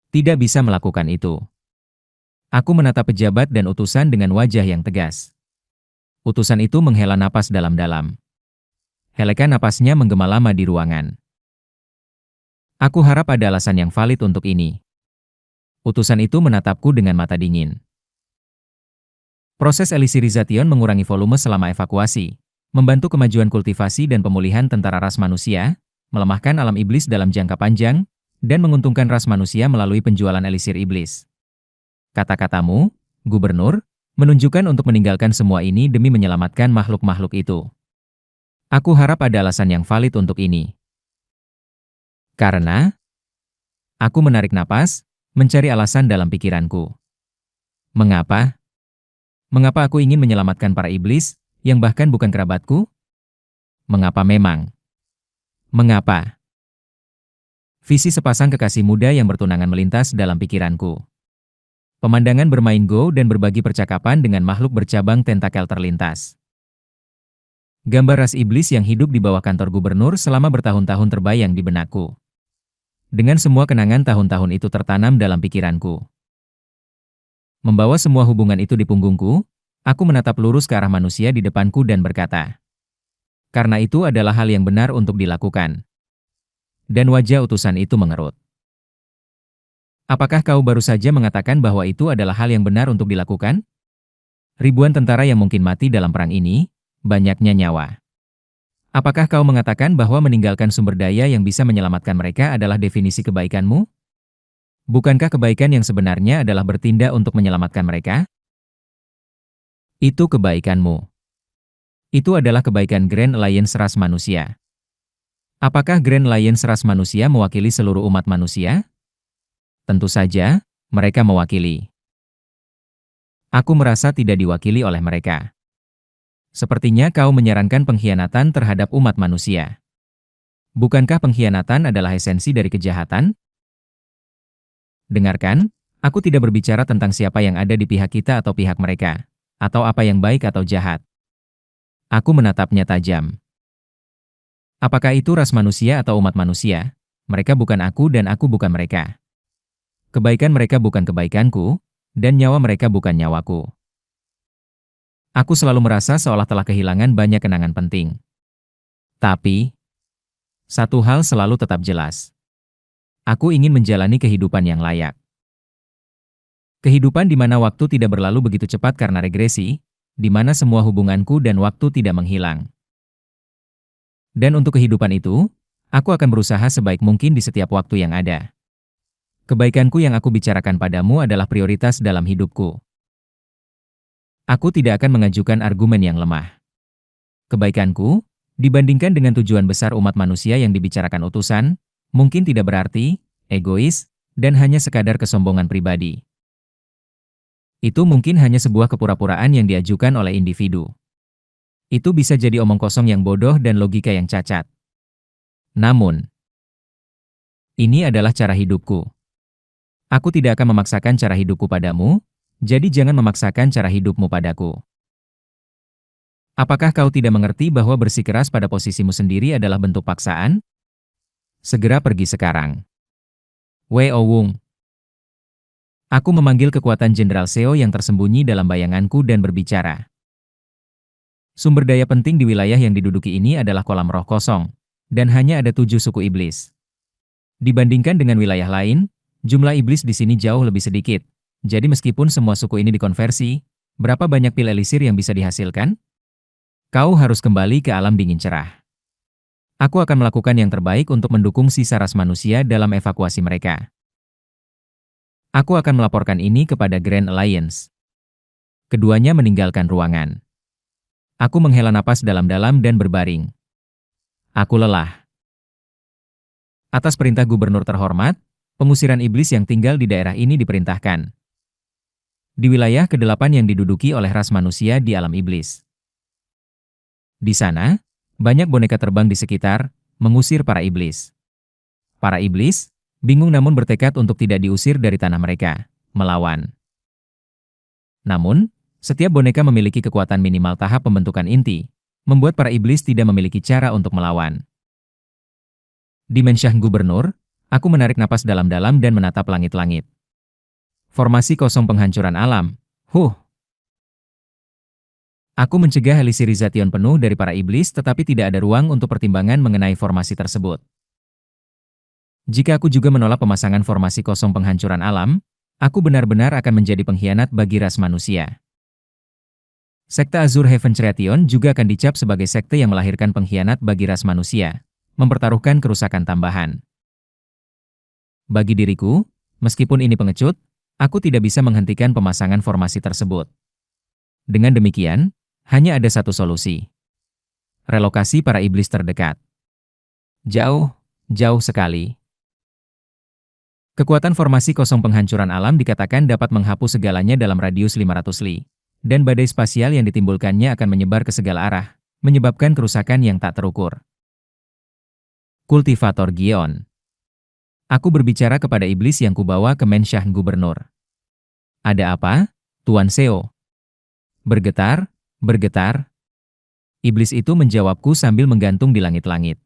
Tidak bisa melakukan itu. Aku menatap pejabat dan utusan dengan wajah yang tegas. Utusan itu menghela napas dalam-dalam. Helakan napasnya menggema lama di ruangan. Aku harap ada alasan yang valid untuk ini. Utusan itu menatapku dengan mata dingin. Proses Elisirization mengurangi volume selama evakuasi, membantu kemajuan kultivasi dan pemulihan tentara ras manusia, melemahkan alam iblis dalam jangka panjang, dan menguntungkan ras manusia melalui penjualan elisir iblis. Kata-katamu, Gubernur, menunjukkan untuk meninggalkan semua ini demi menyelamatkan makhluk-makhluk itu. Aku harap ada alasan yang valid untuk ini. Karena, aku menarik napas, mencari alasan dalam pikiranku. Mengapa? Mengapa aku ingin menyelamatkan para iblis, yang bahkan bukan kerabatku? Mengapa memang? Mengapa? Visi sepasang kekasih muda yang bertunangan melintas dalam pikiranku. Pemandangan bermain Go dan berbagi percakapan dengan makhluk bercabang tentakel terlintas. Gambar ras iblis yang hidup di bawah kantor gubernur selama bertahun-tahun terbayang di benakku. Dengan semua kenangan tahun-tahun itu tertanam dalam pikiranku. Membawa semua hubungan itu di punggungku, aku menatap lurus ke arah manusia di depanku dan berkata, "Karena itu adalah hal yang benar untuk dilakukan." Dan wajah utusan itu mengerut. "Apakah kau baru saja mengatakan bahwa itu adalah hal yang benar untuk dilakukan? Ribuan tentara yang mungkin mati dalam perang ini, banyaknya nyawa. Apakah kau mengatakan bahwa meninggalkan sumber daya yang bisa menyelamatkan mereka adalah definisi kebaikanmu? Bukankah kebaikan yang sebenarnya adalah bertindak untuk menyelamatkan mereka? Itu kebaikanmu. Itu adalah kebaikan Grand Alliance ras manusia. Apakah Grand Alliance ras manusia mewakili seluruh umat manusia? Tentu saja, mereka mewakili. Aku merasa tidak diwakili oleh mereka. Sepertinya kau menyarankan pengkhianatan terhadap umat manusia. Bukankah pengkhianatan adalah esensi dari kejahatan? Dengarkan, aku tidak berbicara tentang siapa yang ada di pihak kita atau pihak mereka, atau apa yang baik atau jahat. Aku menatapnya tajam. Apakah itu ras manusia atau umat manusia? Mereka bukan aku dan aku bukan mereka. Kebaikan mereka bukan kebaikanku, dan nyawa mereka bukan nyawaku. Aku selalu merasa seolah telah kehilangan banyak kenangan penting. Tapi, satu hal selalu tetap jelas. Aku ingin menjalani kehidupan yang layak. Kehidupan di mana waktu tidak berlalu begitu cepat karena regresi, di mana semua hubunganku dan waktu tidak menghilang. Dan untuk kehidupan itu, aku akan berusaha sebaik mungkin di setiap waktu yang ada. Kebaikanku yang aku bicarakan padamu adalah prioritas dalam hidupku. Aku tidak akan mengajukan argumen yang lemah. Kebaikanku, dibandingkan dengan tujuan besar umat manusia yang dibicarakan utusan, mungkin tidak berarti, egois, dan hanya sekadar kesombongan pribadi. Itu mungkin hanya sebuah kepura-puraan yang diajukan oleh individu. Itu bisa jadi omong kosong yang bodoh dan logika yang cacat. Namun, ini adalah cara hidupku. Aku tidak akan memaksakan cara hidupku padamu, jadi jangan memaksakan cara hidupmu padaku. Apakah kau tidak mengerti bahwa bersikeras pada posisimu sendiri adalah bentuk paksaan? Segera pergi sekarang. Wei-O Wung. Aku memanggil kekuatan Jenderal Seo yang tersembunyi dalam bayanganku dan berbicara. Sumber daya penting di wilayah yang diduduki ini adalah kolam roh kosong, dan hanya ada 7 suku iblis. Dibandingkan dengan wilayah lain, jumlah iblis di sini jauh lebih sedikit. Jadi meskipun semua suku ini dikonversi, berapa banyak pil elisir yang bisa dihasilkan? Kau harus kembali ke alam dingin cerah. Aku akan melakukan yang terbaik untuk mendukung sisa ras manusia dalam evakuasi mereka. Aku akan melaporkan ini kepada Grand Alliance. Keduanya meninggalkan ruangan. Aku menghela napas dalam-dalam dan berbaring. Aku lelah. Atas perintah gubernur terhormat, pengusiran iblis yang tinggal di daerah ini diperintahkan. Di wilayah ke-8 yang diduduki oleh ras manusia di alam iblis. Di sana, banyak boneka terbang di sekitar, mengusir para iblis. Para iblis, bingung namun bertekad untuk tidak diusir dari tanah mereka, melawan. Namun, setiap boneka memiliki kekuatan minimal tahap pembentukan inti, membuat para iblis tidak memiliki cara untuk melawan. Di Mensyah Gubernur, Aku menarik napas dalam-dalam dan menatap langit-langit. Formasi kosong penghancuran alam. Aku mencegah Helizirization penuh dari para iblis tetapi tidak ada ruang untuk pertimbangan mengenai formasi tersebut. Jika aku juga menolak pemasangan formasi kosong penghancuran alam, aku benar-benar akan menjadi pengkhianat bagi ras manusia. Sekte Azure Heaven Threation juga akan dicap sebagai sekte yang melahirkan pengkhianat bagi ras manusia, mempertaruhkan kerusakan tambahan. Bagi diriku, meskipun ini pengecut, aku tidak bisa menghentikan pemasangan formasi tersebut. Dengan demikian, hanya ada satu solusi. Relokasi para iblis terdekat. Jauh, jauh sekali. Kekuatan formasi kosong penghancuran alam dikatakan dapat menghapus segalanya dalam radius 500 li. Dan badai spasial yang ditimbulkannya akan menyebar ke segala arah, menyebabkan kerusakan yang tak terukur. Kultivator Gion. Aku berbicara kepada iblis yang kubawa ke Mensyah Gubernur. Ada apa, Tuan Seo? Bergetar, bergetar. Iblis itu menjawabku sambil menggantung di langit-langit.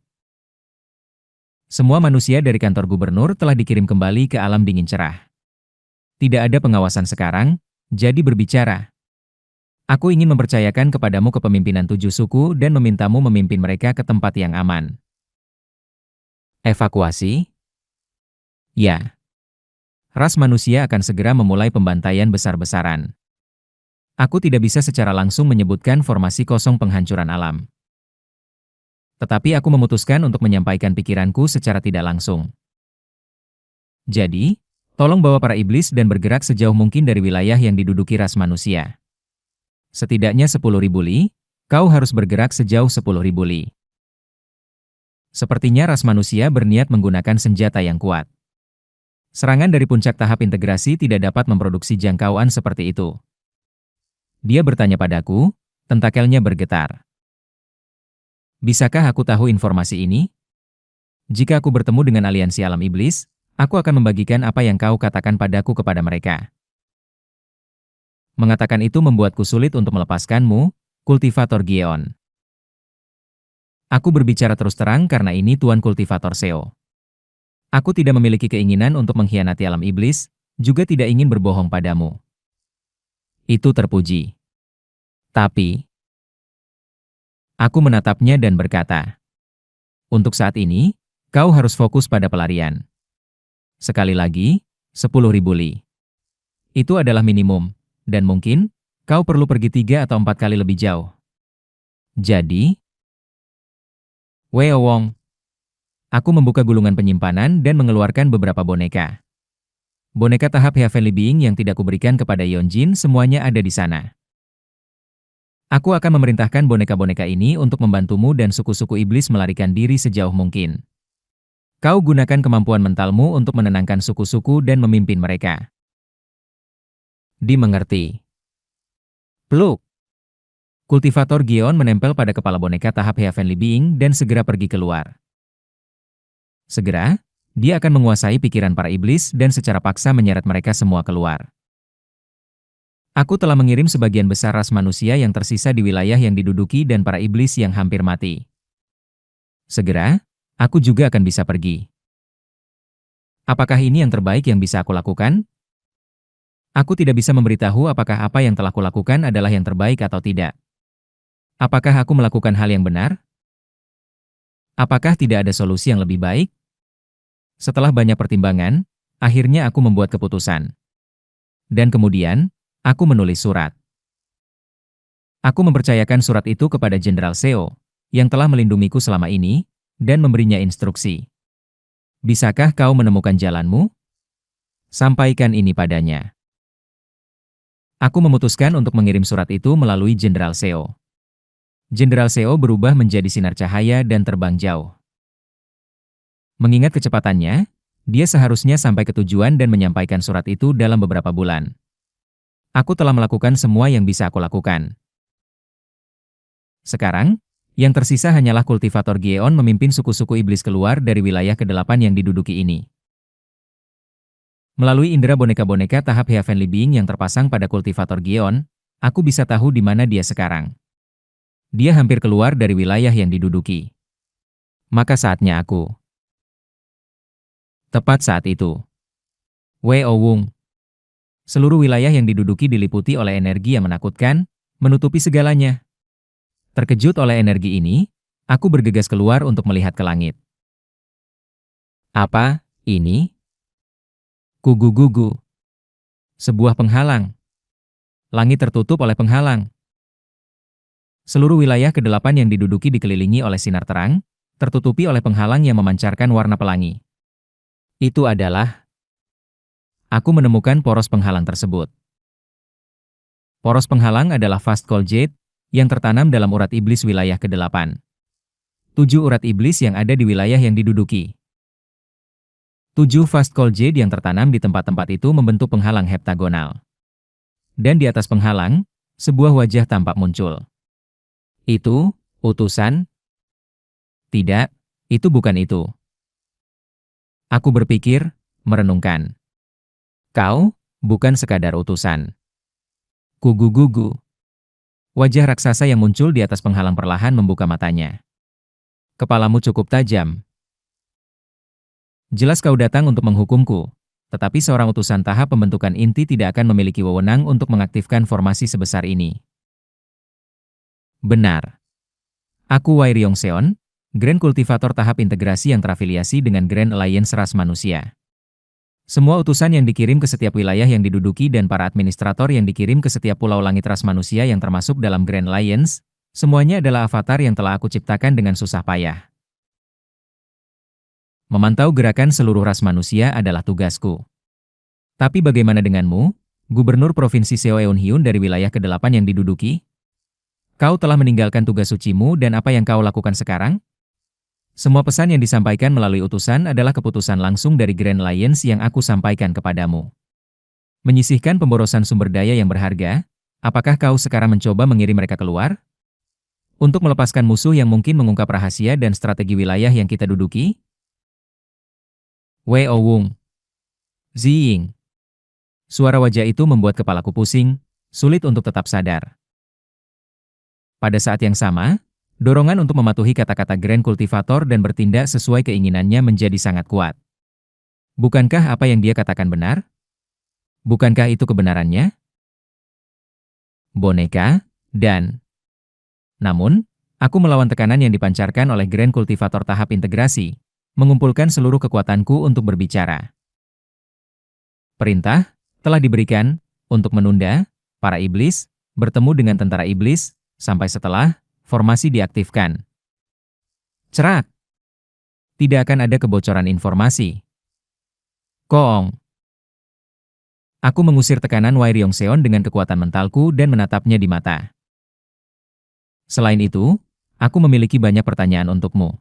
Semua manusia dari kantor gubernur telah dikirim kembali ke alam dingin cerah. Tidak ada pengawasan sekarang, jadi berbicara. Aku ingin mempercayakan kepadamu kepemimpinan 7 suku dan memintamu memimpin mereka ke tempat yang aman. Evakuasi? Ya. Ras manusia akan segera memulai pembantaian besar-besaran. Aku tidak bisa secara langsung menyebutkan formasi kosong penghancuran alam. Tetapi aku memutuskan untuk menyampaikan pikiranku secara tidak langsung. Jadi, tolong bawa para iblis dan bergerak sejauh mungkin dari wilayah yang diduduki ras manusia. Setidaknya 10.000 li, kau harus bergerak sejauh 10.000 li. Sepertinya ras manusia berniat menggunakan senjata yang kuat. Serangan dari puncak tahap integrasi tidak dapat memproduksi jangkauan seperti itu. Dia bertanya padaku, tentakelnya bergetar. Bisakah aku tahu informasi ini? Jika aku bertemu dengan aliansi alam iblis, aku akan membagikan apa yang kau katakan padaku kepada mereka. Mengatakan itu membuatku sulit untuk melepaskanmu, Kultivator Gion. Aku berbicara terus terang karena ini Tuan Kultivator Seo. Aku tidak memiliki keinginan untuk mengkhianati alam iblis, juga tidak ingin berbohong padamu. Itu terpuji. Tapi, aku menatapnya dan berkata, untuk saat ini, kau harus fokus pada pelarian. Sekali lagi, 10.000 li. Itu adalah minimum. Dan mungkin, kau perlu pergi 3 atau 4 kali lebih jauh. Jadi, Weo Wong. Aku membuka gulungan penyimpanan dan mengeluarkan beberapa boneka. Boneka tahap Heavenly Being yang tidak kuberikan kepada Yeonjin semuanya ada di sana. Aku akan memerintahkan boneka-boneka ini untuk membantumu dan suku-suku iblis melarikan diri sejauh mungkin. Kau gunakan kemampuan mentalmu untuk menenangkan suku-suku dan memimpin mereka. Dimengerti. Pluk. Kultivator Gion menempel pada kepala boneka tahap Heavenly Being dan segera pergi keluar. Segera, dia akan menguasai pikiran para iblis dan secara paksa menyeret mereka semua keluar. Aku telah mengirim sebagian besar ras manusia yang tersisa di wilayah yang diduduki dan para iblis yang hampir mati. Segera, aku juga akan bisa pergi. Apakah ini yang terbaik yang bisa aku lakukan? Aku tidak bisa memberitahu apakah apa yang telah kulakukan adalah yang terbaik atau tidak. Apakah aku melakukan hal yang benar? Apakah tidak ada solusi yang lebih baik? Setelah banyak pertimbangan, akhirnya aku membuat keputusan. Dan kemudian, aku menulis surat. Aku mempercayakan surat itu kepada Jenderal Seo, yang telah melindungiku selama ini, dan memberinya instruksi. Bisakah kau menemukan jalanmu? Sampaikan ini padanya. Aku memutuskan untuk mengirim surat itu melalui Jenderal Seo. Jenderal Seo berubah menjadi sinar cahaya dan terbang jauh. Mengingat kecepatannya, dia seharusnya sampai ke tujuan dan menyampaikan surat itu dalam beberapa bulan. Aku telah melakukan semua yang bisa aku lakukan. Sekarang, yang tersisa hanyalah Kultivator Gion memimpin suku-suku iblis keluar dari wilayah ke-8 yang diduduki ini. Melalui indera boneka-boneka tahap Heavenly Being yang terpasang pada Kultivator Gion, aku bisa tahu di mana dia sekarang. Dia hampir keluar dari wilayah yang diduduki. Maka saatnya aku. Tepat saat itu, Wei Owung, seluruh wilayah yang diduduki diliputi oleh energi yang menakutkan, menutupi segalanya. Terkejut oleh energi ini, aku bergegas keluar untuk melihat ke langit. Apa ini? Kugu-gugu. Sebuah penghalang. Langit tertutup oleh penghalang. Seluruh wilayah ke-8 yang diduduki dikelilingi oleh sinar terang, tertutupi oleh penghalang yang memancarkan warna pelangi. Itu adalah, aku menemukan poros penghalang tersebut. Poros penghalang adalah Fast Cold Jade yang tertanam dalam urat iblis wilayah ke-8. 7 urat iblis yang ada di wilayah yang diduduki. 7 Fast Cold Jade yang tertanam di tempat-tempat itu membentuk penghalang heptagonal. Dan di atas penghalang, sebuah wajah tampak muncul. Itu, utusan? Tidak, itu bukan itu. Aku berpikir, merenungkan. Kau, bukan sekadar utusan. Kugu-gugu. Wajah raksasa yang muncul di atas penghalang perlahan membuka matanya. Kepalamu cukup tajam. Jelas kau datang untuk menghukumku, tetapi seorang utusan tahap pembentukan inti tidak akan memiliki wewenang untuk mengaktifkan formasi sebesar ini. Benar. Aku Wai Ryongseon, Grand Kultivator tahap integrasi yang terafiliasi dengan Grand Alliance ras manusia. Semua utusan yang dikirim ke setiap wilayah yang diduduki dan para administrator yang dikirim ke setiap pulau langit ras manusia yang termasuk dalam Grand Alliance, semuanya adalah avatar yang telah aku ciptakan dengan susah payah. Memantau gerakan seluruh ras manusia adalah tugasku. Tapi bagaimana denganmu, Gubernur Provinsi Seoeunhyun dari wilayah ke-8 yang diduduki? Kau telah meninggalkan tugas sucimu dan apa yang kau lakukan sekarang? Semua pesan yang disampaikan melalui utusan adalah keputusan langsung dari Grand Alliance yang aku sampaikan kepadamu. Menyisihkan pemborosan sumber daya yang berharga, apakah kau sekarang mencoba mengirim mereka keluar? Untuk melepaskan musuh yang mungkin mengungkap rahasia dan strategi wilayah yang kita duduki? Wei Owung. Ziying. Suara wajah itu membuat kepalaku pusing, sulit untuk tetap sadar. Pada saat yang sama, dorongan untuk mematuhi kata-kata Grand Kultivator dan bertindak sesuai keinginannya menjadi sangat kuat. Bukankah apa yang dia katakan benar? Bukankah itu kebenarannya? Boneka, dan... Namun, aku melawan tekanan yang dipancarkan oleh Grand Kultivator tahap integrasi, mengumpulkan seluruh kekuatanku untuk berbicara. Perintah telah diberikan untuk menunda para iblis bertemu dengan tentara iblis sampai setelah formasi diaktifkan. Cerak! Tidak akan ada kebocoran informasi. Koong. Aku mengusir tekanan Wai Ryongseon dengan kekuatan mentalku dan menatapnya di mata. Selain itu, aku memiliki banyak pertanyaan untukmu.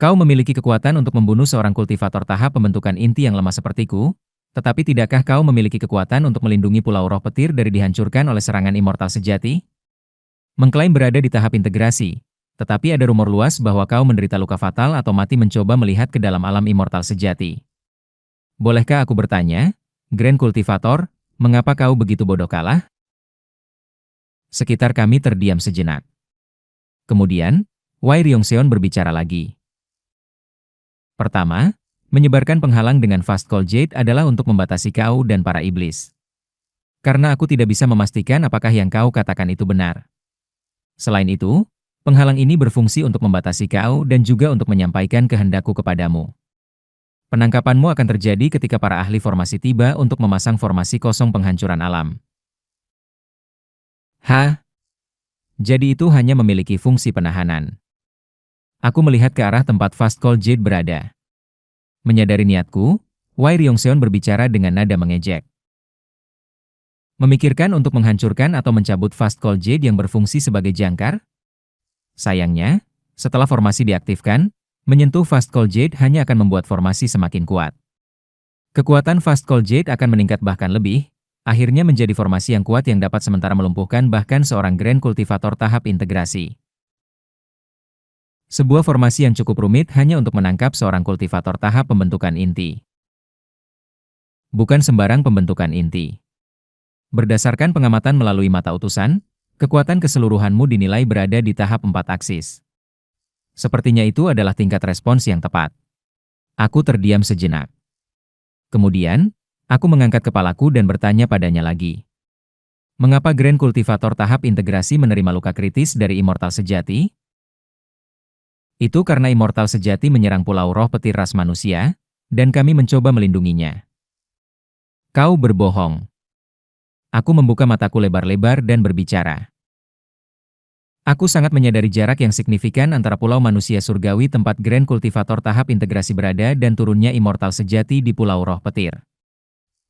Kau memiliki kekuatan untuk membunuh seorang kultivator tahap pembentukan inti yang lemah sepertiku, tetapi tidakkah kau memiliki kekuatan untuk melindungi Pulau Roh Petir dari dihancurkan oleh serangan immortal sejati? Mengklaim berada di tahap integrasi, tetapi ada rumor luas bahwa kau menderita luka fatal atau mati mencoba melihat ke dalam alam immortal sejati. Bolehkah aku bertanya, Grand Kultivator, mengapa kau begitu bodoh kalah? Sekitar kami terdiam sejenak. Kemudian, Wai Ryongseon berbicara lagi. Pertama, menyebarkan penghalang dengan Fast Cold Jade adalah untuk membatasi kau dan para iblis. Karena aku tidak bisa memastikan apakah yang kau katakan itu benar. Selain itu, penghalang ini berfungsi untuk membatasi kau dan juga untuk menyampaikan kehendakku kepadamu. Penangkapanmu akan terjadi ketika para ahli formasi tiba untuk memasang formasi kosong penghancuran alam. Hah? Jadi itu hanya memiliki fungsi penahanan. Aku melihat ke arah tempat Fast Cold Jade berada. Menyadari niatku, Wai Ryongseon berbicara dengan nada mengejek. Memikirkan untuk menghancurkan atau mencabut Fast Cold Jade yang berfungsi sebagai jangkar? Sayangnya, setelah formasi diaktifkan, menyentuh Fast Cold Jade hanya akan membuat formasi semakin kuat. Kekuatan Fast Cold Jade akan meningkat bahkan lebih, akhirnya menjadi formasi yang kuat yang dapat sementara melumpuhkan bahkan seorang Grand Kultivator tahap integrasi. Sebuah formasi yang cukup rumit hanya untuk menangkap seorang kultivator tahap pembentukan inti. Bukan sembarang pembentukan inti. Berdasarkan pengamatan melalui mata utusan, kekuatan keseluruhanmu dinilai berada di tahap 4 aksis. Sepertinya itu adalah tingkat respons yang tepat. Aku terdiam sejenak. Kemudian, aku mengangkat kepalaku dan bertanya padanya lagi. Mengapa Grand Kultivator tahap integrasi menerima luka kritis dari Immortal Sejati? Itu karena Immortal Sejati menyerang Pulau Roh Petir ras manusia, dan kami mencoba melindunginya. Kau berbohong. Aku membuka mataku lebar-lebar dan berbicara. Aku sangat menyadari jarak yang signifikan antara Pulau Manusia Surgawi tempat Grand Kultivator tahap integrasi berada dan turunnya Immortal Sejati di Pulau Roh Petir.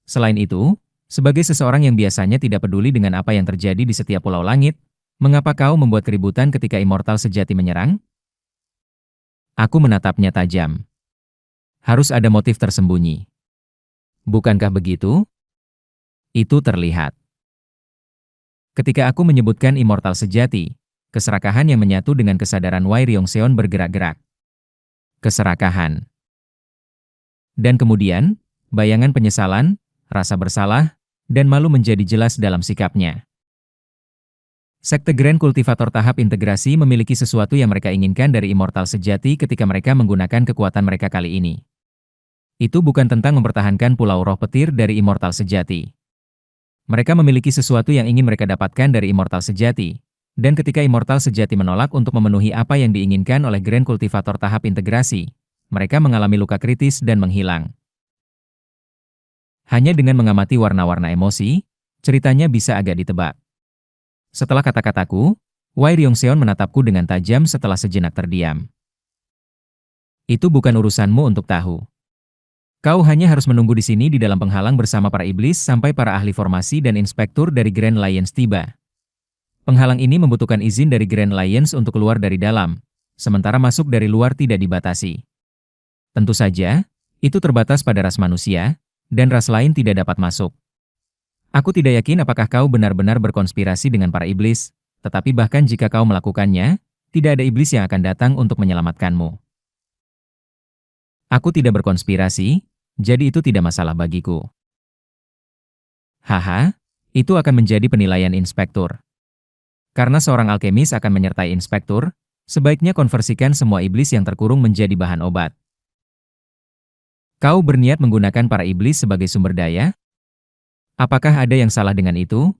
Selain itu, sebagai seseorang yang biasanya tidak peduli dengan apa yang terjadi di setiap pulau langit, mengapa kau membuat keributan ketika Immortal Sejati menyerang? Aku menatapnya tajam. Harus ada motif tersembunyi. Bukankah begitu? Itu terlihat. Ketika aku menyebutkan Immortal Sejati, keserakahan yang menyatu dengan kesadaran Wai Ryongseon bergerak-gerak. Keserakahan. Dan kemudian, bayangan penyesalan, rasa bersalah, dan malu menjadi jelas dalam sikapnya. Sekte Grand Kultivator tahap integrasi memiliki sesuatu yang mereka inginkan dari Immortal Sejati ketika mereka menggunakan kekuatan mereka kali ini. Itu bukan tentang mempertahankan Pulau Roh Petir dari Immortal Sejati. Mereka memiliki sesuatu yang ingin mereka dapatkan dari Immortal Sejati, dan ketika Immortal Sejati menolak untuk memenuhi apa yang diinginkan oleh Grand Kultivator tahap integrasi, mereka mengalami luka kritis dan menghilang. Hanya dengan mengamati warna-warna emosi, ceritanya bisa agak ditebak. Setelah kata-kataku, Wai Ryongseon menatapku dengan tajam setelah sejenak terdiam. Itu bukan urusanmu untuk tahu. Kau hanya harus menunggu di sini di dalam penghalang bersama para iblis sampai para ahli formasi dan inspektur dari Grand Alliance tiba. Penghalang ini membutuhkan izin dari Grand Alliance untuk keluar dari dalam, sementara masuk dari luar tidak dibatasi. Tentu saja, itu terbatas pada ras manusia, dan ras lain tidak dapat masuk. Aku tidak yakin apakah kau benar-benar berkonspirasi dengan para iblis, tetapi bahkan jika kau melakukannya, tidak ada iblis yang akan datang untuk menyelamatkanmu. Aku tidak berkonspirasi, jadi itu tidak masalah bagiku. Haha, itu akan menjadi penilaian inspektur. Karena seorang alkemis akan menyertai inspektur, sebaiknya konversikan semua iblis yang terkurung menjadi bahan obat. Kau berniat menggunakan para iblis sebagai sumber daya? Apakah ada yang salah dengan itu?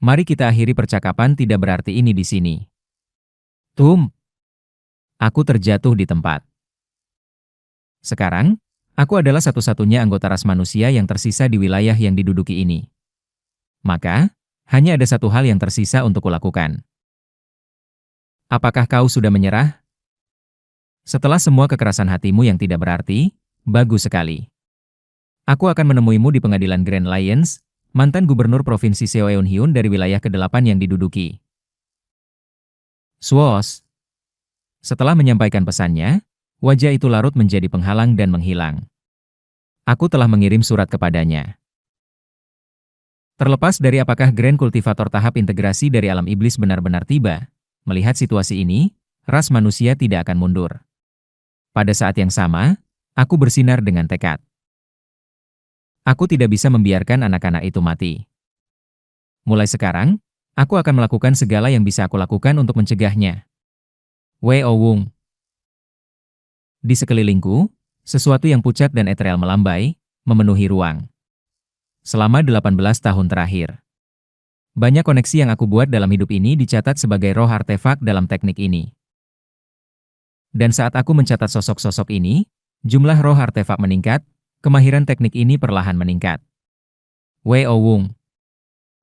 Mari kita akhiri percakapan tidak berarti ini di sini. Aku terjatuh di tempat. Sekarang, aku adalah satu-satunya anggota ras manusia yang tersisa di wilayah yang diduduki ini. Maka, hanya ada satu hal yang tersisa untuk kulakukan. Apakah kau sudah menyerah? Setelah semua kekerasan hatimu yang tidak berarti, bagus sekali. Aku akan menemuimu di pengadilan Grand Alliance, mantan gubernur provinsi Seoeunhyun dari wilayah ke-8 yang diduduki. Swos. Setelah menyampaikan pesannya, wajah itu larut menjadi penghalang dan menghilang. Aku telah mengirim surat kepadanya. Terlepas dari apakah Grand Kultivator tahap integrasi dari alam iblis benar-benar tiba, melihat situasi ini, ras manusia tidak akan mundur. Pada saat yang sama, aku bersinar dengan tekad. Aku tidak bisa membiarkan anak-anak itu mati. Mulai sekarang, aku akan melakukan segala yang bisa aku lakukan untuk mencegahnya. Wei Owung. Di sekelilingku, sesuatu yang pucat dan ethereal melambai, memenuhi ruang. Selama 18 tahun terakhir, banyak koneksi yang aku buat dalam hidup ini dicatat sebagai roh artefak dalam teknik ini. Dan saat aku mencatat sosok-sosok ini, jumlah roh artefak meningkat, kemahiran teknik ini perlahan meningkat. Wei Owung.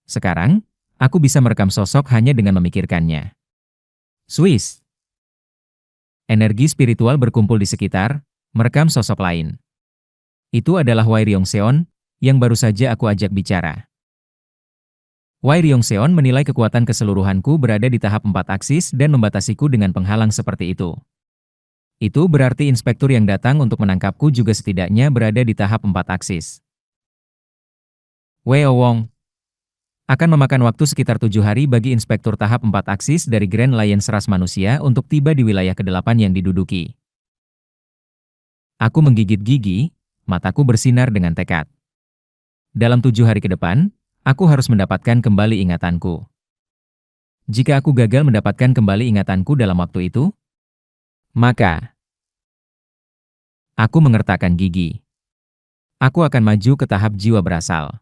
Sekarang, aku bisa merekam sosok hanya dengan memikirkannya. Swiss. Energi spiritual berkumpul di sekitar, merekam sosok lain. Itu adalah Wai Ryongseon, yang baru saja aku ajak bicara. Wai Ryongseon menilai kekuatan keseluruhanku berada di tahap 4 aksis dan membatasiku dengan penghalang seperti itu. Itu berarti inspektur yang datang untuk menangkapku juga setidaknya berada di tahap 4 aksis. Wei Owong. Akan memakan waktu sekitar 7 hari bagi inspektur tahap 4 aksis dari Grand Alliance ras manusia untuk tiba di wilayah ke-8 yang diduduki. Aku menggigit gigi, mataku bersinar dengan tekad. Dalam 7 hari ke depan, aku harus mendapatkan kembali ingatanku. Jika aku gagal mendapatkan kembali ingatanku dalam waktu itu, maka Aku mengertakkan gigi. Aku akan maju ke tahap jiwa berasal.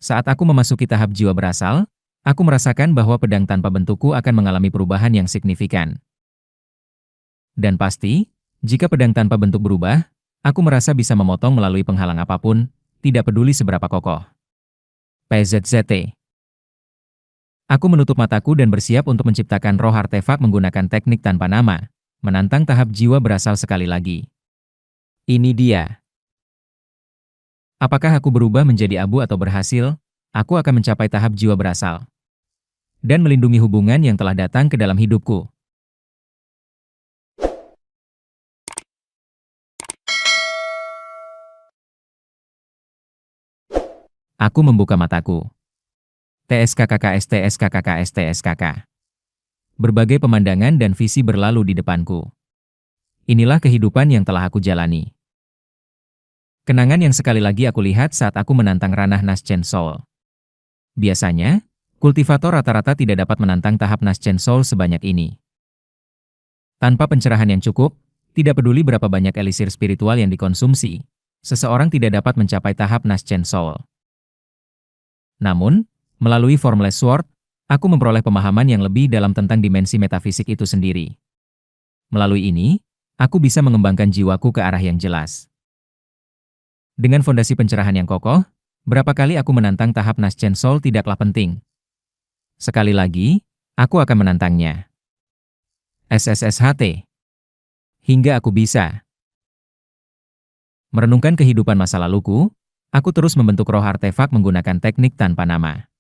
Saat aku memasuki tahap jiwa berasal, aku merasakan bahwa pedang tanpa bentukku akan mengalami perubahan yang signifikan. Dan pasti, jika pedang tanpa bentuk berubah, aku merasa bisa memotong melalui penghalang apapun, tidak peduli seberapa kokoh. PZZT. Aku menutup mataku dan bersiap untuk menciptakan roh artefak menggunakan teknik tanpa nama, menantang tahap jiwa berasal sekali lagi. Ini dia. Apakah aku berubah menjadi abu atau berhasil, aku akan mencapai tahap jiwa berasal. Dan melindungi hubungan yang telah datang ke dalam hidupku. Aku membuka mataku. TSKKKSTSKKKSTSKK. Berbagai pemandangan dan visi berlalu di depanku. Inilah kehidupan yang telah aku jalani. Kenangan yang sekali lagi aku lihat saat aku menantang ranah Naschen Soul. Biasanya, kultivator rata-rata tidak dapat menantang tahap Naschen Soul sebanyak ini. Tanpa pencerahan yang cukup, tidak peduli berapa banyak elisir spiritual yang dikonsumsi, seseorang tidak dapat mencapai tahap Naschen Soul. Namun, melalui Formless Sword, aku memperoleh pemahaman yang lebih dalam tentang dimensi metafisik itu sendiri. Melalui ini, aku bisa mengembangkan jiwaku ke arah yang jelas. Dengan fondasi pencerahan yang kokoh, berapa kali aku menantang tahap Naschen Soul tidaklah penting. Sekali lagi, aku akan menantangnya. SSSHT. Hingga aku bisa. Merenungkan kehidupan masa laluku, aku terus membentuk roh artefak menggunakan teknik tanpa nama.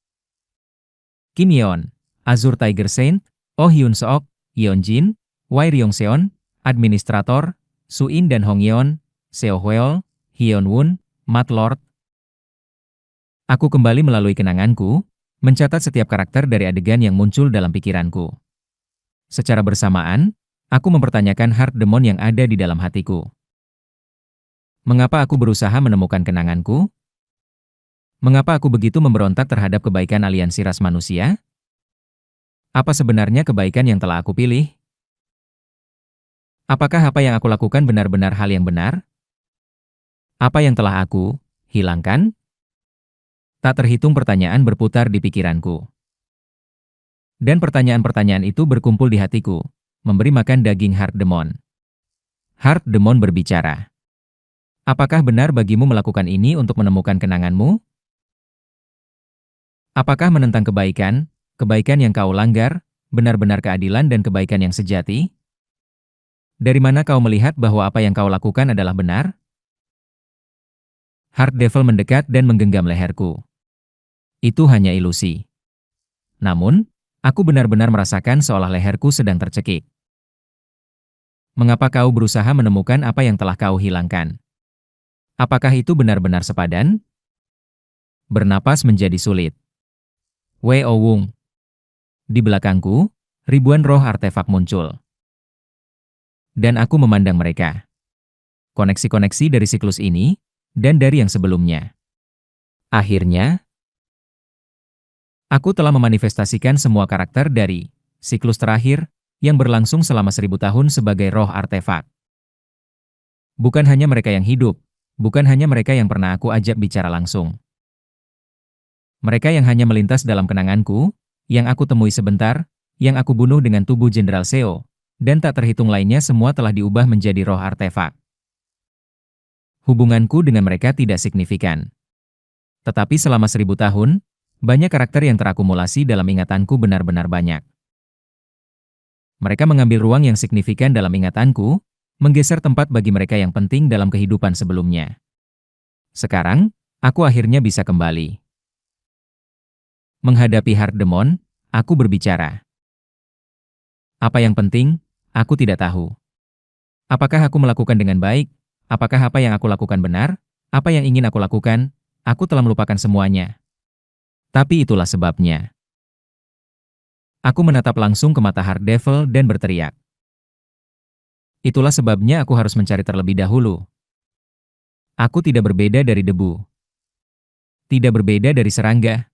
Kim Yeon, Azure Tiger Saint, Oh Hyun Seok, Yeon Jin, Wai Ryong-seon, Administrator, Su-in dan Hong Yeon, Seo Hweol, Hyun Won, Mat Lord. Aku kembali melalui kenanganku, mencatat setiap karakter dari adegan yang muncul dalam pikiranku. Secara bersamaan, aku mempertanyakan heart demon yang ada di dalam hatiku. Mengapa aku berusaha menemukan kenanganku? Mengapa aku begitu memberontak terhadap kebaikan aliansi ras manusia? Apa sebenarnya kebaikan yang telah aku pilih? Apakah apa yang aku lakukan benar-benar hal yang benar? Apa yang telah aku hilangkan? Tak terhitung pertanyaan berputar di pikiranku. Dan pertanyaan-pertanyaan itu berkumpul di hatiku, memberi makan daging heart demon. Heart demon berbicara. Apakah benar bagimu melakukan ini untuk menemukan kenanganmu? Apakah menentang kebaikan, kebaikan yang kau langgar, benar-benar keadilan dan kebaikan yang sejati? Dari mana kau melihat bahwa apa yang kau lakukan adalah benar? Heart Devil mendekat dan menggenggam leherku. Itu hanya ilusi. Namun, aku benar-benar merasakan seolah leherku sedang tercekik. Mengapa kau berusaha menemukan apa yang telah kau hilangkan? Apakah itu benar-benar sepadan? Bernapas menjadi sulit. Wei Owung. Di belakangku, ribuan roh artefak muncul. Dan aku memandang mereka. Koneksi-koneksi dari siklus ini, dan dari yang sebelumnya. Akhirnya, aku telah memanifestasikan semua karakter dari siklus terakhir yang berlangsung selama 1000 tahun sebagai roh artefak. Bukan hanya mereka yang hidup, bukan hanya mereka yang pernah aku ajak bicara langsung. Mereka yang hanya melintas dalam kenanganku, yang aku temui sebentar, yang aku bunuh dengan tubuh Jenderal Seo, dan tak terhitung lainnya semua telah diubah menjadi roh artefak. Hubunganku dengan mereka tidak signifikan. Tetapi selama 1000 tahun, banyak karakter yang terakumulasi dalam ingatanku benar-benar banyak. Mereka mengambil ruang yang signifikan dalam ingatanku, menggeser tempat bagi mereka yang penting dalam kehidupan sebelumnya. Sekarang, aku akhirnya bisa kembali. Menghadapi Heart Demon, aku berbicara. Apa yang penting, aku tidak tahu. Apakah aku melakukan dengan baik? Apakah apa yang aku lakukan benar? Apa yang ingin aku lakukan? Aku telah melupakan semuanya. Tapi itulah sebabnya. Aku menatap langsung ke mata Heart Devil dan berteriak. Itulah sebabnya aku harus mencari terlebih dahulu. Aku tidak berbeda dari debu. Tidak berbeda dari serangga.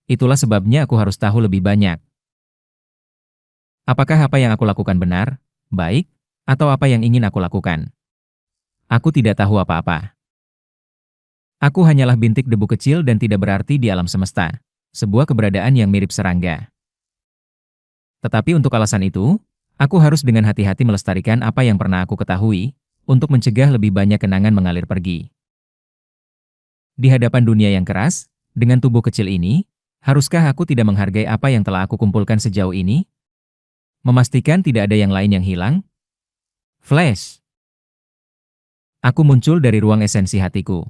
Itulah sebabnya aku harus tahu lebih banyak. Apakah apa yang aku lakukan benar, baik, atau apa yang ingin aku lakukan? Aku tidak tahu apa-apa. Aku hanyalah bintik debu kecil dan tidak berarti di alam semesta. Sebuah keberadaan yang mirip serangga. Tetapi untuk alasan itu, aku harus dengan hati-hati melestarikan apa yang pernah aku ketahui, untuk mencegah lebih banyak kenangan mengalir pergi. Di hadapan dunia yang keras, dengan tubuh kecil ini, haruskah aku tidak menghargai apa yang telah aku kumpulkan sejauh ini? Memastikan tidak ada yang lain yang hilang? Flash! Aku muncul dari ruang esensi hatiku.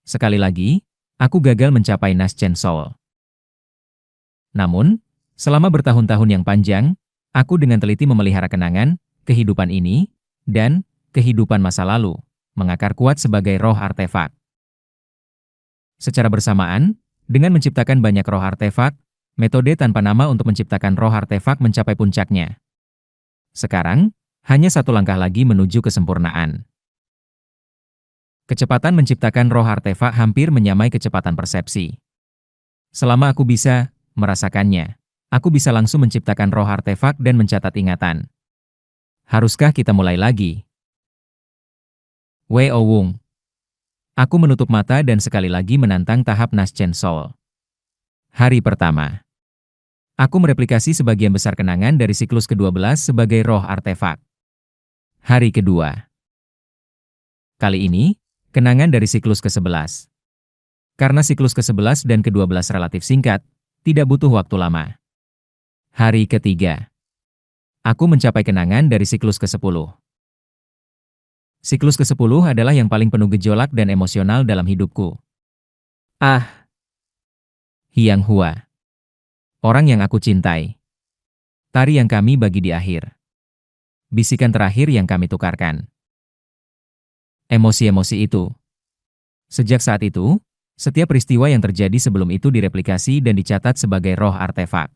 Sekali lagi, aku gagal mencapai Naschen Soul. Namun, selama bertahun-tahun yang panjang, aku dengan teliti memelihara kenangan, kehidupan ini, dan kehidupan masa lalu, mengakar kuat sebagai roh artefak. Secara bersamaan, dengan menciptakan banyak roh artefak, metode tanpa nama untuk menciptakan roh artefak mencapai puncaknya. Sekarang, hanya satu langkah lagi menuju kesempurnaan. Kecepatan menciptakan roh artefak hampir menyamai kecepatan persepsi. Selama aku bisa merasakannya, aku bisa langsung menciptakan roh artefak dan mencatat ingatan. Haruskah kita mulai lagi? Wei Owung. Aku menutup mata dan sekali lagi menantang tahap Naschen Soul. Hari pertama. Aku mereplikasi sebagian besar kenangan dari siklus ke-12 sebagai roh artefak. Hari kedua. Kali ini, kenangan dari siklus ke-11. Karena siklus ke-11 dan ke-12 relatif singkat, tidak butuh waktu lama. Hari ketiga. Aku mencapai kenangan dari siklus ke-10. Siklus ke-10 adalah yang paling penuh gejolak dan emosional dalam hidupku. Ah! Hyang Hua. Orang yang aku cintai. Tari yang kami bagi di akhir. Bisikan terakhir yang kami tukarkan. Emosi-emosi itu. Sejak saat itu, setiap peristiwa yang terjadi sebelum itu direplikasi dan dicatat sebagai roh artefak.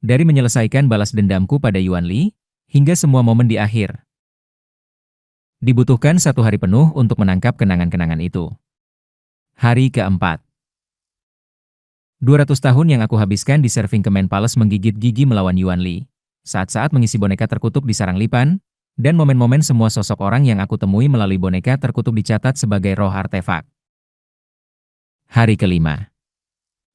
Dari menyelesaikan balas dendamku pada Yuan Li, hingga semua momen di akhir. Dibutuhkan 1 hari penuh untuk menangkap kenangan-kenangan itu. Hari keempat. 200 tahun yang aku habiskan di Serving Command Palace menggigit gigi melawan Yuan Li. Saat-saat mengisi boneka terkutuk di sarang lipan, dan momen-momen semua sosok orang yang aku temui melalui boneka terkutuk dicatat sebagai roh artefak. Hari kelima.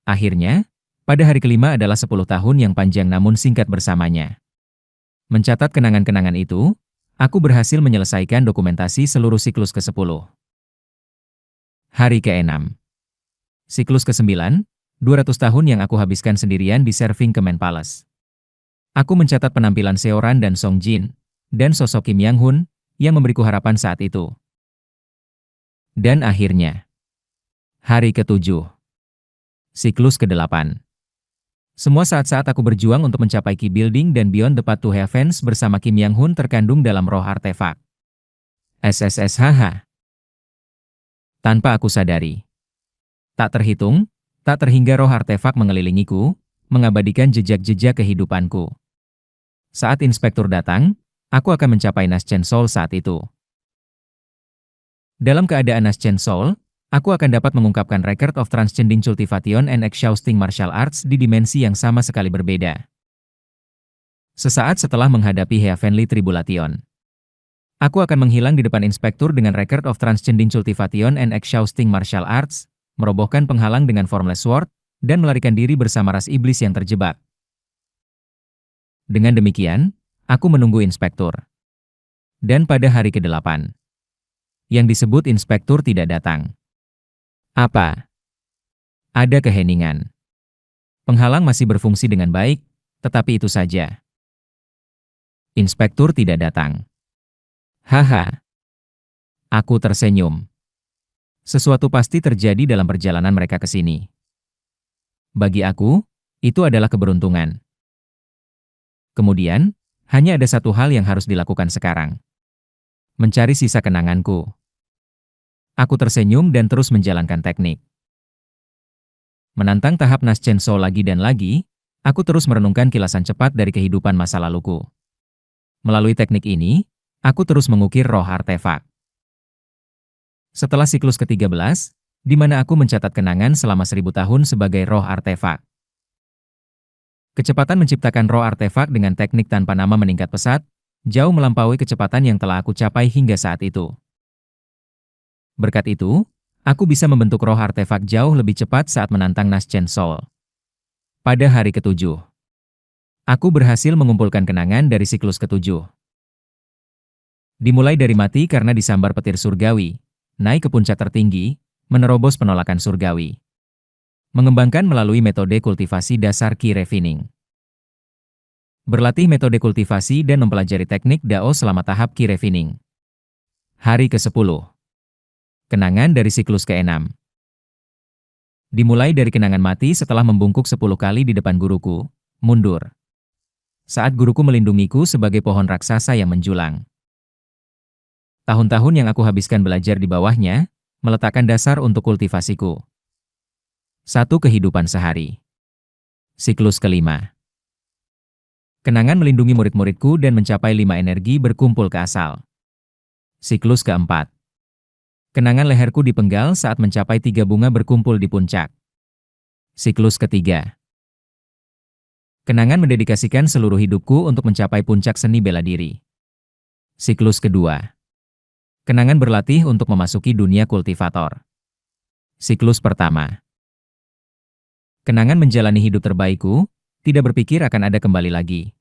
Akhirnya, pada hari kelima adalah 10 tahun yang panjang namun singkat bersamanya. Mencatat kenangan-kenangan itu, aku berhasil menyelesaikan dokumentasi seluruh siklus ke-10. Hari ke-6. Siklus ke-9, 200 tahun yang aku habiskan sendirian di Serving Command Palace. Aku mencatat penampilan Seoran dan Song Jin, dan sosok Kim Yang Hun, yang memberiku harapan saat itu. Dan akhirnya, hari ke-7. Siklus ke-8. Semua saat-saat aku berjuang untuk mencapai Key Building dan Beyond the Path to Heavens bersama Kim Yang Hun terkandung dalam roh artefak. SSSHH. Tanpa aku sadari. Tak terhitung, tak terhingga roh artefak mengelilingiku, mengabadikan jejak-jejak kehidupanku. Saat inspektur datang, aku akan mencapai Naschen Soul saat itu. Dalam keadaan Naschen Soul, aku akan dapat mengungkapkan Record of Transcending Cultivation and Exhausting Martial Arts di dimensi yang sama sekali berbeda. Sesaat setelah menghadapi Heavenly Tribulation, aku akan menghilang di depan inspektur dengan Record of Transcending Cultivation and Exhausting Martial Arts, merobohkan penghalang dengan Formless Sword, dan melarikan diri bersama ras iblis yang terjebak. Dengan demikian, aku menunggu inspektur. Dan pada hari ke-8, yang disebut inspektur tidak datang. Apa? Ada keheningan. Penghalang masih berfungsi dengan baik, tetapi itu saja. Inspektur tidak datang. Haha. Aku tersenyum. Sesuatu pasti terjadi dalam perjalanan mereka ke sini. Bagi aku, itu adalah keberuntungan. Kemudian, hanya ada satu hal yang harus dilakukan sekarang. Mencari sisa kenanganku. Aku tersenyum dan terus menjalankan teknik. Menantang tahap Naschen Soul lagi dan lagi, aku terus merenungkan kilasan cepat dari kehidupan masa laluku. Melalui teknik ini, aku terus mengukir roh artefak. Setelah siklus ke-13, di mana aku mencatat kenangan selama 1000 tahun sebagai roh artefak. Kecepatan menciptakan roh artefak dengan teknik tanpa nama meningkat pesat, jauh melampaui kecepatan yang telah aku capai hingga saat itu. Berkat itu, aku bisa membentuk roh artefak jauh lebih cepat saat menantang Naschen Soul. Pada hari ketujuh, aku berhasil mengumpulkan kenangan dari siklus ketujuh. Dimulai dari mati karena disambar petir surgawi, naik ke puncak tertinggi, menerobos penolakan surgawi. Mengembangkan melalui metode kultivasi dasar Qi Refining. Berlatih metode kultivasi dan mempelajari teknik Dao selama tahap Qi Refining. Hari ke-10. Kenangan dari siklus ke-6. Dimulai dari kenangan mati setelah membungkuk 10 kali di depan guruku, mundur. Saat guruku melindungiku sebagai pohon raksasa yang menjulang. Tahun-tahun yang aku habiskan belajar di bawahnya, meletakkan dasar untuk kultivasiku. Satu kehidupan sehari. Siklus kelima. Kenangan melindungi murid-muridku dan mencapai 5 energi berkumpul ke asal. Siklus keempat. Kenangan leherku dipenggal saat mencapai 3 bunga berkumpul di puncak. Siklus ketiga. Kenangan mendedikasikan seluruh hidupku untuk mencapai puncak seni bela diri. Siklus kedua. Kenangan berlatih untuk memasuki dunia kultivator. Siklus pertama. Kenangan menjalani hidup terbaikku, tidak berpikir akan ada kembali lagi.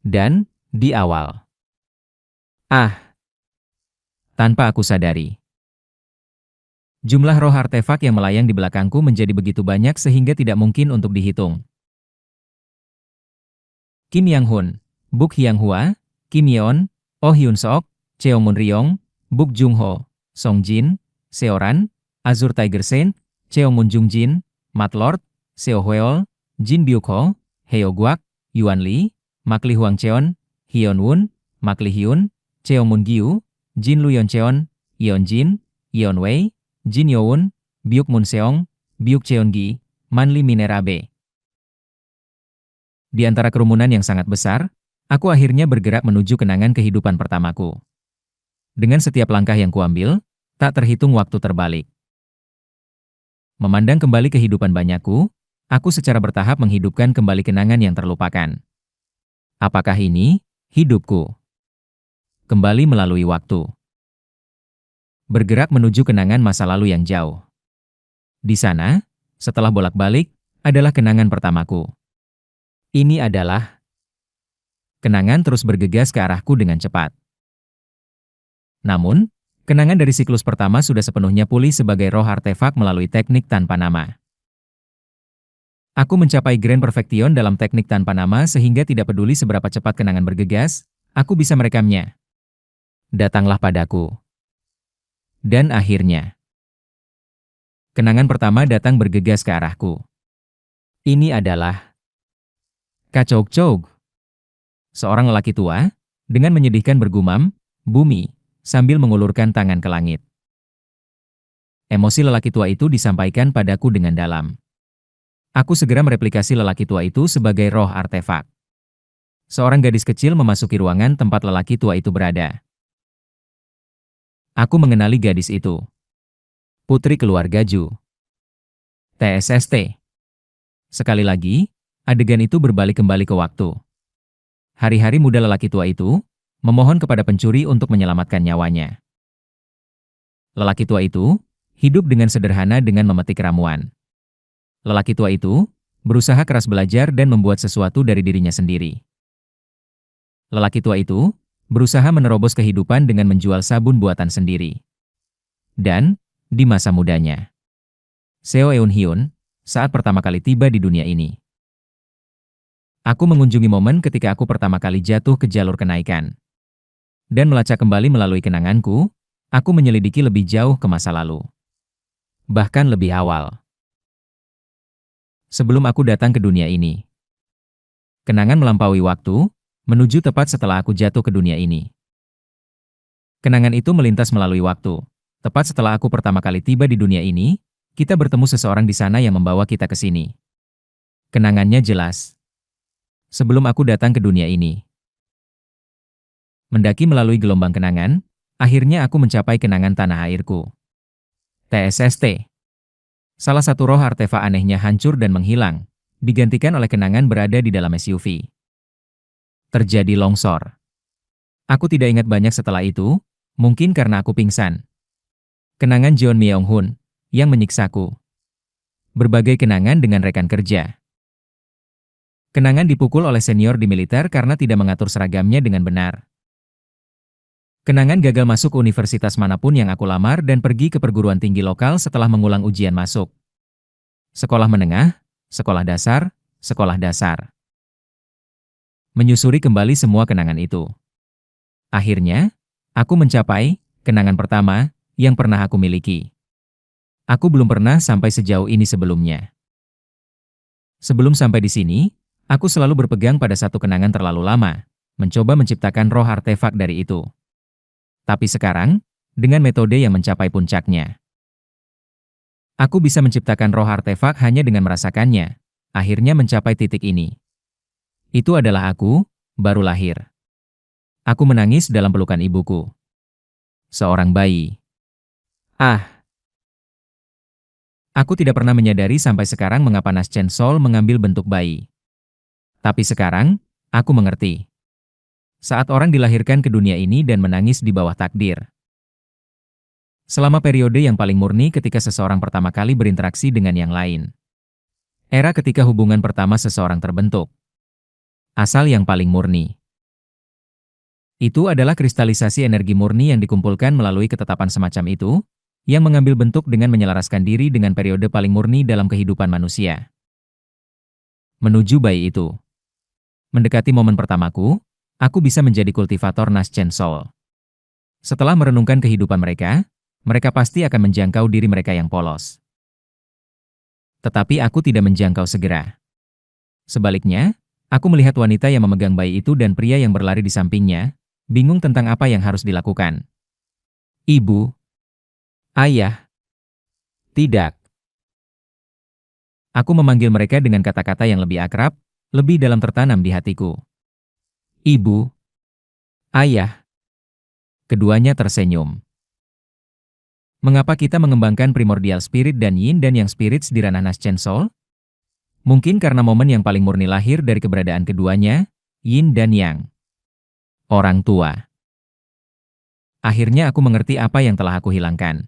Dan, di awal. Tanpa aku sadari. Jumlah roh artefak yang melayang di belakangku menjadi begitu banyak sehingga tidak mungkin untuk dihitung. Kim Yang-hun, Buk Hyang-hua, Kim Yeon, Oh Hyun-sok, Cheong Mun Ryong, Buk Jung-ho, Song Jin, Seoran, Azure Tiger Saint, Cheong Mun Jung Jin, Mat Lord, Seo Hweol, Jin Byuk-ho, Heo Guak, Yuan Li, Mak Li Huang Cheon, Hyun Won, Mak Li Hyun, Cheong Mun Gyu, Jin Lu Yon Cheon, Yeon Jin, Yeon Wei, Jin Yoon, Byuk Mun Seong, Byuk Cheon Gi, Man Li Minerabe. Di antara kerumunan yang sangat besar, aku akhirnya bergerak menuju kenangan kehidupan pertamaku. Dengan setiap langkah yang kuambil, tak terhitung waktu terbalik. Memandang kembali kehidupan banyakku, aku secara bertahap menghidupkan kembali kenangan yang terlupakan. Apakah ini hidupku? Kembali melalui waktu. Bergerak menuju kenangan masa lalu yang jauh. Di sana, setelah bolak-balik, adalah kenangan pertamaku. Ini adalah kenangan terus bergegas ke arahku dengan cepat. Namun, kenangan dari siklus pertama sudah sepenuhnya pulih sebagai roh artefak melalui teknik tanpa nama. Aku mencapai Grand Perfection dalam teknik tanpa nama sehingga tidak peduli seberapa cepat kenangan bergegas, aku bisa merekamnya. Datanglah padaku. Dan akhirnya, kenangan pertama datang bergegas ke arahku. Ini adalah Kacog-cog. Seorang lelaki tua, dengan menyedihkan bergumam, bumi, sambil mengulurkan tangan ke langit. Emosi lelaki tua itu disampaikan padaku dengan dalam. Aku segera mereplikasi lelaki tua itu sebagai roh artefak. Seorang gadis kecil memasuki ruangan tempat lelaki tua itu berada. Aku mengenali gadis itu. Putri keluarga Ju. TSST. Sekali lagi, adegan itu berbalik kembali ke waktu. Hari-hari muda lelaki tua itu memohon kepada pencuri untuk menyelamatkan nyawanya. Lelaki tua itu hidup dengan sederhana dengan memetik ramuan. Lelaki tua itu berusaha keras belajar dan membuat sesuatu dari dirinya sendiri. Lelaki tua itu berusaha menerobos kehidupan dengan menjual sabun buatan sendiri. Dan, di masa mudanya, Seo Eun Hyun saat pertama kali tiba di dunia ini. Aku mengunjungi momen ketika aku pertama kali jatuh ke jalur kenaikan. Dan melacak kembali melalui kenanganku, aku menyelidiki lebih jauh ke masa lalu. Bahkan lebih awal. Sebelum aku datang ke dunia ini. Kenangan melampaui waktu, menuju tepat setelah aku jatuh ke dunia ini. Kenangan itu melintas melalui waktu. Tepat setelah aku pertama kali tiba di dunia ini, kita bertemu seseorang di sana yang membawa kita ke sini. Kenangannya jelas. Sebelum aku datang ke dunia ini. Mendaki melalui gelombang kenangan, akhirnya aku mencapai kenangan tanah airku. TSST. Salah satu roh artefak anehnya hancur dan menghilang, digantikan oleh kenangan berada di dalam SUV. Terjadi longsor. Aku tidak ingat banyak setelah itu, mungkin karena aku pingsan. Kenangan Jeon Myung-hun yang menyiksaku. Berbagai kenangan dengan rekan kerja. Kenangan dipukul oleh senior di militer karena tidak mengatur seragamnya dengan benar. Kenangan gagal masuk universitas manapun yang aku lamar dan pergi ke perguruan tinggi lokal setelah mengulang ujian masuk. Sekolah menengah, sekolah dasar, sekolah dasar. Menyusuri kembali semua kenangan itu. Akhirnya, aku mencapai kenangan pertama yang pernah aku miliki. Aku belum pernah sampai sejauh ini sebelumnya. Sebelum sampai di sini, aku selalu berpegang pada satu kenangan terlalu lama, mencoba menciptakan roh artefak dari itu. Tapi sekarang, dengan metode yang mencapai puncaknya. Aku bisa menciptakan roh artefak hanya dengan merasakannya, akhirnya mencapai titik ini. Itu adalah aku, baru lahir. Aku menangis dalam pelukan ibuku. Seorang bayi. Ah, aku tidak pernah menyadari sampai sekarang mengapa Nas Chen Sol mengambil bentuk bayi. Tapi sekarang, aku mengerti. Saat orang dilahirkan ke dunia ini dan menangis di bawah takdir. Selama periode yang paling murni ketika seseorang pertama kali berinteraksi dengan yang lain. Era ketika hubungan pertama seseorang terbentuk. Asal yang paling murni. Itu adalah kristalisasi energi murni yang dikumpulkan melalui ketetapan semacam itu, yang mengambil bentuk dengan menyelaraskan diri dengan periode paling murni dalam kehidupan manusia. Menuju bayi itu. Mendekati momen pertamaku, aku bisa menjadi kultivator Nas Chen Sol. Setelah merenungkan kehidupan mereka, mereka pasti akan menjangkau diri mereka yang polos. Tetapi aku tidak menjangkau segera. Sebaliknya, aku melihat wanita yang memegang bayi itu dan pria yang berlari di sampingnya, bingung tentang apa yang harus dilakukan. Ibu. Ayah. Tidak. Aku memanggil mereka dengan kata-kata yang lebih akrab, lebih dalam tertanam di hatiku. Ibu. Ayah. Keduanya tersenyum. Mengapa kita mengembangkan primordial spirit dan yin dan yang spirits di ranah Nas Chen Sol? Mungkin karena momen yang paling murni lahir dari keberadaan keduanya, yin dan yang. Orang tua. Akhirnya aku mengerti apa yang telah aku hilangkan.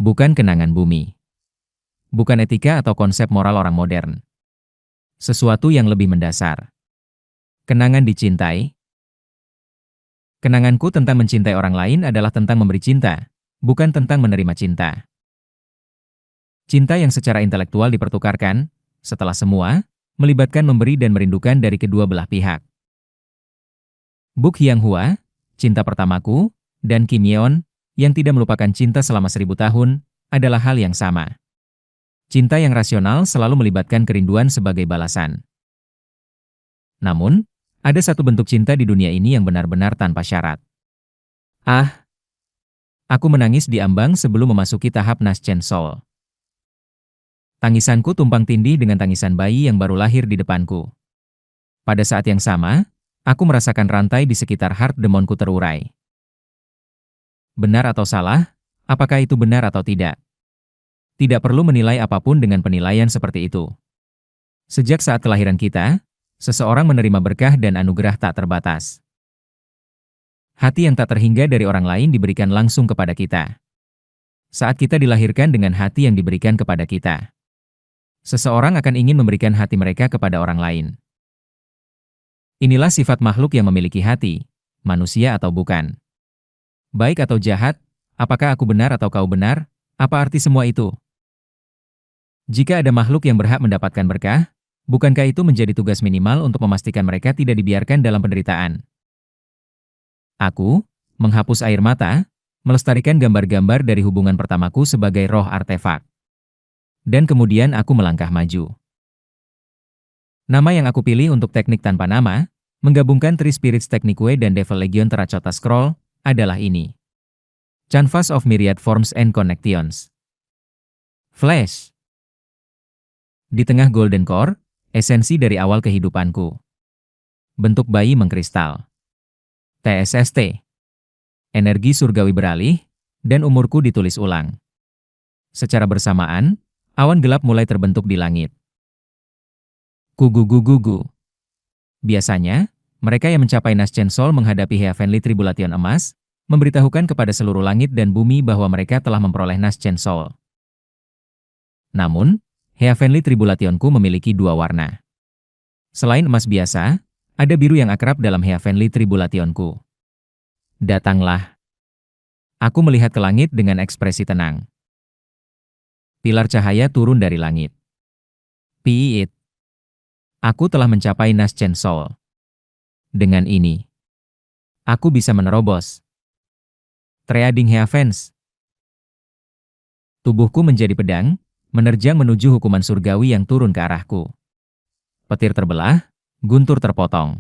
Bukan kenangan bumi. Bukan etika atau konsep moral orang modern. Sesuatu yang lebih mendasar. Kenangan dicintai. Kenanganku tentang mencintai orang lain adalah tentang memberi cinta, bukan tentang menerima cinta. Cinta yang secara intelektual dipertukarkan, setelah semua, melibatkan memberi dan merindukan dari kedua belah pihak. Buk Hyang Hua, cinta pertamaku, dan Kim Yeon, yang tidak melupakan cinta selama 1000 tahun, adalah hal yang sama. Cinta yang rasional selalu melibatkan kerinduan sebagai balasan. Namun, ada satu bentuk cinta di dunia ini yang benar-benar tanpa syarat. Ah, aku menangis di ambang sebelum memasuki tahap Nas Chen Sol. Tangisanku tumpang tindih dengan tangisan bayi yang baru lahir di depanku. Pada saat yang sama, aku merasakan rantai di sekitar heart demonku terurai. Benar atau salah? Apakah itu benar atau tidak? Tidak perlu menilai apapun dengan penilaian seperti itu. Sejak saat kelahiran kita, seseorang menerima berkah dan anugerah tak terbatas. Hati yang tak terhingga dari orang lain diberikan langsung kepada kita. Saat kita dilahirkan dengan hati yang diberikan kepada kita, seseorang akan ingin memberikan hati mereka kepada orang lain. Inilah sifat makhluk yang memiliki hati, manusia atau bukan. Baik atau jahat, apakah aku benar atau kau benar, apa arti semua itu? Jika ada makhluk yang berhak mendapatkan berkah, bukankah itu menjadi tugas minimal untuk memastikan mereka tidak dibiarkan dalam penderitaan? Aku, menghapus air mata, melestarikan gambar-gambar dari hubungan pertamaku sebagai roh artefak. Dan kemudian aku melangkah maju. Nama yang aku pilih untuk teknik tanpa nama, menggabungkan Three Spirits Technique dan Devil Legion Terracotta Scroll, adalah ini. Canvas of Myriad Forms and Connections. Flash. Di tengah Golden Core, esensi dari awal kehidupanku. Bentuk bayi mengkristal. TSST. Energi surgawi beralih, dan umurku ditulis ulang. Secara bersamaan, awan gelap mulai terbentuk di langit. Gugu. Biasanya, mereka yang mencapai Nas Chen Sol menghadapi Heavenly Tribulation emas, memberitahukan kepada seluruh langit dan bumi bahwa mereka telah memperoleh Naschen Soul. Namun, Heavenly Tribulationku memiliki dua warna. Selain emas biasa, ada biru yang akrab dalam Heavenly Tribulationku. Datanglah. Aku melihat ke langit dengan ekspresi tenang. Pilar cahaya turun dari langit. Piit. Aku telah mencapai Naschen Soul. Dengan ini, aku bisa menerobos Trading Heavens. Tubuhku menjadi pedang, menerjang menuju hukuman surgawi yang turun ke arahku. Petir terbelah, guntur terpotong.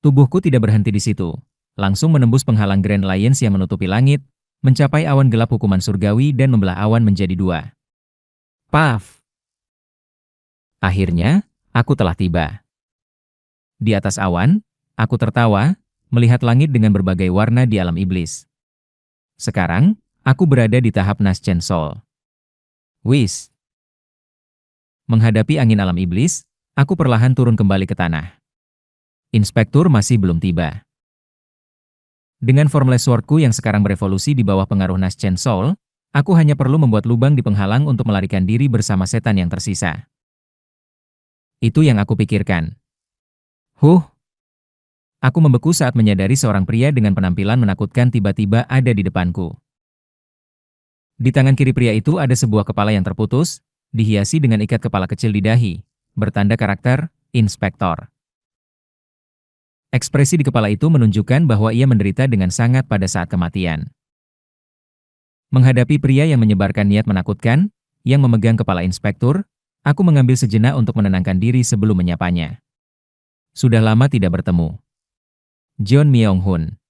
Tubuhku tidak berhenti di situ, langsung menembus penghalang Grand Alliance yang menutupi langit, mencapai awan gelap hukuman surgawi dan membelah awan menjadi dua. Paf! Akhirnya, aku telah tiba. Di atas awan, aku tertawa, melihat langit dengan berbagai warna di alam iblis. Sekarang, aku berada di tahap Naschen Soul. Wis. Menghadapi angin alam iblis, aku perlahan turun kembali ke tanah. Inspektur masih belum tiba. Dengan Formless Swordku yang sekarang berevolusi di bawah pengaruh Naschen Soul, aku hanya perlu membuat lubang di penghalang untuk melarikan diri bersama setan yang tersisa. Itu yang aku pikirkan. Aku membeku saat menyadari seorang pria dengan penampilan menakutkan tiba-tiba ada di depanku. Di tangan kiri pria itu ada sebuah kepala yang terputus, dihiasi dengan ikat kepala kecil di dahi, bertanda karakter, Inspektor. Ekspresi di kepala itu menunjukkan bahwa ia menderita dengan sangat pada saat kematian. Menghadapi pria yang menyebarkan niat menakutkan, yang memegang kepala inspektur, aku mengambil sejenak untuk menenangkan diri sebelum menyapanya. Sudah lama tidak bertemu. John Myung-hun.